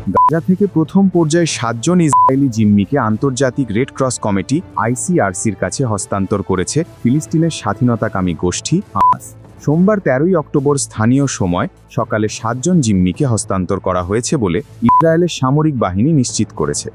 গাজা থেকে প্রথম পর্যায়ে 7 জন ইসরায়েলি জিম্মিকে আন্তর্জাতিক রেড ক্রস কমিটি ICRCর কাছে হস্তান্তর করেছে ফিলিস্তিনের স্বাধীনতাকামী গোষ্ঠী হামাস। সোমবার 13 অক্টোবর স্থানীয় সময় সকালে 7 জন জিম্মিকে হস্তান্তর করা হয়েছে বলে ইসরায়েলের সামরিক বাহিনী নিশ্চিত করেছে।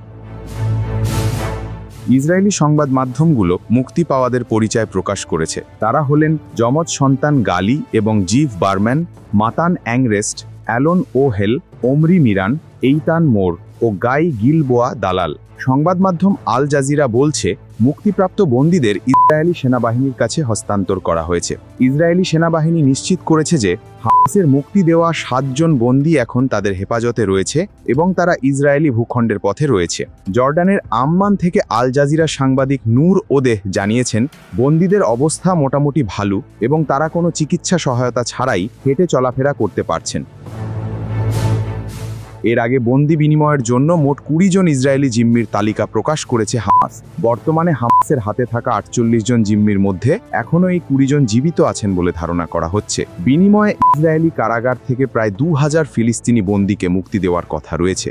ইসরায়েলি সংবাদ মাধ্যমগুলো মুক্তি পাওয়াদের পরিচয় প্রকাশ করেছে। তারা হলেন যমজ সন্তান গালি এবং জিভ বারম্যান, মাতান অ্যাংরেস্ট, অ্যালন ওহেল, ওমরি মিরান, এইতান মোর ও গাই গিলবোয়া দালাল। সংবাদ মাধ্যম আল জাজিরা বলছে, মুক্তিপ্রাপ্ত বন্দীদের ইসরায়েলি সেনাবাহিনীর কাছে হস্তান্তর করা হয়েছে। ইসরায়েলি সেনাবাহিনী নিশ্চিত করেছে যে হামাসের মুক্তি দেওয়া 7 জন বন্দী এখন তাদের হেফাজতে রয়েছে এবং তারা ইসরায়েলি ভূখণ্ডের পথে রয়েছে। জর্ডানের আম্মান থেকে আল জাজিরা সাংবাদিক নূর ওদেহ জানিয়েছেন, বন্দীদের অবস্থা মোটামুটি ভালো এবং তারা কোনো চিকিৎসা সহায়তা ছাড়াই হেঁটে চলাফেরা করতে পারছেন। এর আগে বন্দি বিনিময়ের জন্য মোট 20 জন ইসরায়েলি জিম্মির তালিকা প্রকাশ করেছে হামাস। বর্তমানে হামাসের হাতে থাকা 48 জন জিম্মির মধ্যে এখনও এই 20 জন জীবিত আছেন বলে ধারণা করা হচ্ছে। বিনিময়ে ইসরায়েলি কারাগার থেকে প্রায় 2000 ফিলিস্তিনি বন্দীকে মুক্তি দেওয়ার কথা রয়েছে।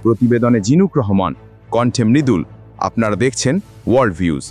প্রতিবেদনে জিনুক রহমান, কণ্ঠে মৃদুল। আপনারা দেখছেন ওয়ার্ল্ড ভিউজ।